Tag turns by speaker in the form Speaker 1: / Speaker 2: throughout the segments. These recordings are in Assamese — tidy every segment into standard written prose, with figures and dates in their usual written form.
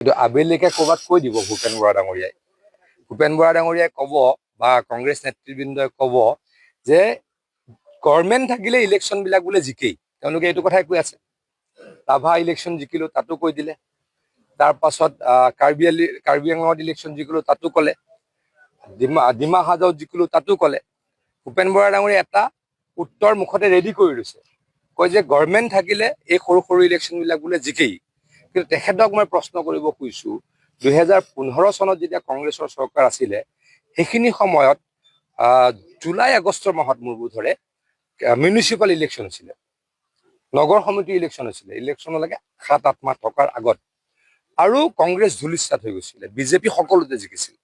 Speaker 1: কিন্তু আবেলিকে ক'ৰবাত কৈ দিব ভূপেন বৰা ডাঙৰীয়াই ক'ব বা কংগ্ৰেছ নেতৃবৃন্দই ক'ব যে গভৰ্ণমেণ্ট থাকিলে ইলেকশ্যন বিলাক বোলে জিকেই। তেওঁলোকে এইটো কথাই কৈ আছে। ৰাভা ইলেকশ্যন জিকিলো তাতো কৈ দিলে। তাৰ পাছত কাৰ্বি আংলঙত ইলেকশ্যন জিকিলো তাতো ক'লে। ডিমা হাজাওত জিকিলো তাতো ক'লে। ভূপেন বৰা ডাঙৰীয়াই এটা উত্তৰ মুখতে ৰেডি কৰি লৈছে, কয় যে গভৰ্ণমেণ্ট থাকিলে এই সৰু সৰু ইলেকশ্যন বিলাক বোলে জিকেই। কিন্তু তেখেতক মই প্ৰশ্ন কৰিব খুজিছো, 2015 চনত যেতিয়া কংগ্ৰেছৰ চৰকাৰ আছিলে সেইখিনি সময়ত জুলাই আগষ্টৰ মাহত মোৰ বোধৰে মিউনিচিপাল ইলেকশ্যন আছিলে, নগৰ সমিতি ইলেকশ্যন আছিলে। ইলেকশ্যনলৈকে 7-8 মাহ থকাৰ আগত আৰু কংগ্ৰেছ ধূলিসাৎ হৈ গৈছিলে, বিজেপি সকলোতে জিকিছিল।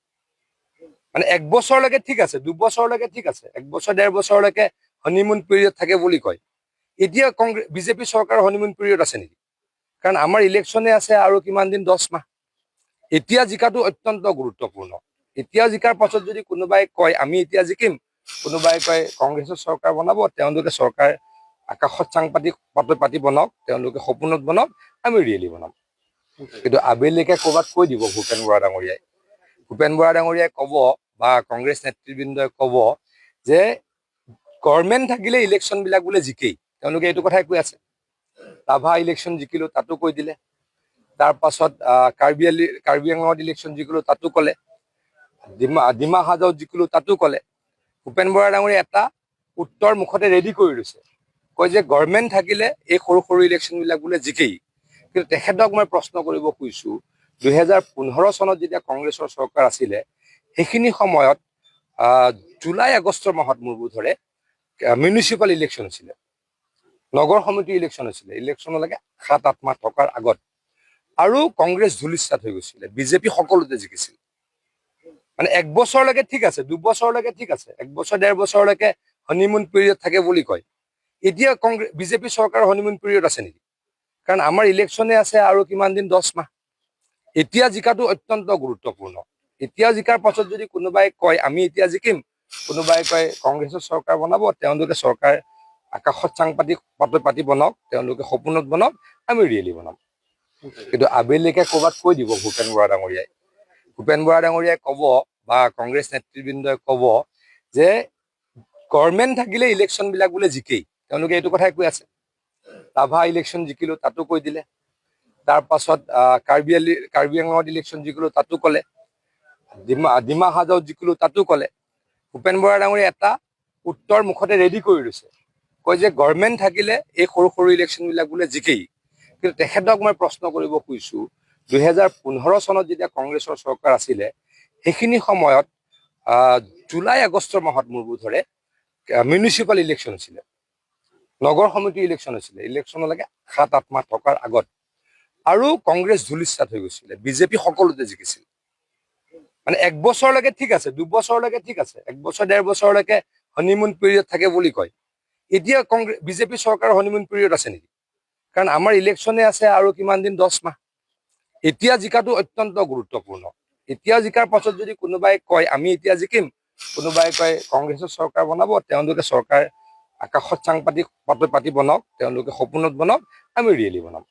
Speaker 1: মানে 1 বছৰলৈকে ঠিক আছে, 2 বছৰলৈকে ঠিক আছে, 1 বছৰ 1.5 বছৰলৈকে হনিমুন পিৰিয়ড থাকে বুলি কয়। এতিয়া বিজেপি চৰকাৰৰ হনিমুন পিৰিয়ড আছে নেকি? কাৰণ আমাৰ ইলেকশ্যনে আছে আৰু কিমান দিন, 10 মাহ। এতিয়া জিকাটো অত্যন্ত গুৰুত্বপূৰ্ণ। এতিয়া জিকাৰ পাছত যদি কোনোবাই কয় আমি এতিয়া জিকিম, কোনোবাই কয় কংগ্ৰেছৰ চৰকাৰ বনাব, তেওঁলোকে চৰকাৰ আকাশত চাং পাতি বনাওক, তেওঁলোকে সপোনত বনাওক, আমি ৰিয়েলি বনাম। কিন্তু আবেলিকে ক'ৰবাত কৈ দিব ভূপেন বৰা ডাঙৰীয়াই ক'ব বা কংগ্ৰেছ নেতৃবৃন্দই ক'ব যে গভৰ্ণমেণ্ট থাকিলে ইলেকশ্যন বিলাক বোলে জিকেই। তেওঁলোকে এইটো কথাই কৈ আছে। ৰাভা ইলেকশ্যন জিকিলো তাতো কৈ দিলে। তাৰ পাছত কাৰ্বি আংলঙত ইলেকশ্যন জিকিলো তাতো ক'লে। ডিমা হাজাওত জিকিলো তাতো ক'লে। ভূপেন বৰা ডাঙৰীয়াই এটা উত্তৰ মুখতে ৰেডি কৰি লৈছে, কয় যে গভৰ্ণমেণ্ট থাকিলে এই সৰু সৰু ইলেকশ্যন বিলাক বোলে জিকেই। কিন্তু তেখেতক মই প্ৰশ্ন কৰিব খুজিছো, 2015 চনত যেতিয়া কংগ্ৰেছৰ চৰকাৰ আছিলে সেইখিনি সময়ত জুলাই আগষ্টৰ মাহত মোৰ বোধৰে মিউনিচিপাল ইলেকশ্যন আছিলে, নগৰ সমিতি ইলেকশ্যন আছিলে। ইলেকশ্যনলৈকে 7-8 মাহ থকাৰ আগত আৰু কংগ্ৰেছ ধূলিসাৎ হৈ গৈছিলে, বিজেপি সকলোতে জিকিছিল। মানে 1 বছৰলৈকে ঠিক আছে, 2 বছৰলৈকে ঠিক আছে, 1 বছৰ 1.5 বছৰলৈকে হনিমুন পিৰিয়ড থাকে বুলি কয়। এতিয়া বিজেপি চৰকাৰৰ হনিমুন পিৰিয়ড আছে নেকি? কাৰণ আমাৰ ইলেকশ্যনে আছে আৰু কিমান দিন, 10 মাহ। এতিয়া জিকাটো অত্যন্ত গুৰুত্বপূৰ্ণ। এতিয়া জিকাৰ পাছত যদি কোনোবাই কয় আমি এতিয়া জিকিম, কোনোবাই কয় কংগ্ৰেছৰ চৰকাৰ বনাব, তেওঁলোকে চৰকাৰ আকাশত চাং পাতি বনাওক, তেওঁলোকে সপোনত বনাওক, আমি ৰিয়েলি বনাম। কিন্তু আবেলিকে ক'ৰবাত কৈ দিব ভূপেন বৰা ডাঙৰীয়াই ক'ব বা কংগ্ৰেছ নেতৃবৃন্দই ক'ব যে গভৰ্ণমেণ্ট থাকিলে ইলেকশ্যন বিলাক বোলে জিকেই। তেওঁলোকে এইটো কথাই কৈ আছে। ৰাভা ইলেকশ্যন জিকিলো তাতো কৈ দিলে। তাৰ পাছত কাৰ্বি আংলঙত ইলেকশ্যন জিকিলো তাতো ক'লে। ডিমা হাজাওত জিকিলো তাতো ক'লে। ভূপেন বৰা ডাঙৰীয়াই এটা উত্তৰ মুখতে ৰেডি কৰি লৈছে, কয় যে গভৰ্ণমেণ্ট থাকিলে এই সৰু সৰু ইলেকশ্যন বিলাক বোলে জিকেই। কিন্তু তেখেতক মই প্ৰশ্ন কৰিব খুজিছো, 2015 চনত যেতিয়া কংগ্ৰেছৰ চৰকাৰ আছিলে সেইখিনি সময়ত জুলাই আগষ্টৰ মাহত মোৰ বোধৰে মিউনিচিপাল ইলেকশ্যন আছিলে, নগৰ সমিতি ইলেকশ্যন আছিলে। ইলেকশ্যনলৈকে 7-8 মাহ থকাৰ আগত আৰু কংগ্ৰেছ ধূলিসাৎ হৈ গৈছিলে, বিজেপি সকলোতে জিকিছিল। মানে 1 বছৰলৈকে ঠিক আছে, 2 বছৰলৈকে ঠিক আছে, 1 বছৰ 1.5 বছৰলৈকে হনিমুন পিৰিয়ড থাকে বুলি কয়। এতিয়া বিজেপি চৰকাৰৰ হনিমুন পিৰিয়ড আছে নেকি? কাৰণ আমাৰ ইলেকশ্যনে আছে আৰু কিমান দিন, 10 মাহ। এতিয়া জিকাটো অত্যন্ত গুৰুত্বপূৰ্ণ। এতিয়া জিকাৰ পাছত যদি কোনোবাই কয় আমি এতিয়া জিকিম, কোনোবাই কয় কংগ্ৰেছৰ চৰকাৰ বনাব, তেওঁলোকে চৰকাৰ আকাশত চাং পাতি বনাওক, তেওঁলোকে সপোনত বনাওক, আমি ৰিয়েলি বনাম।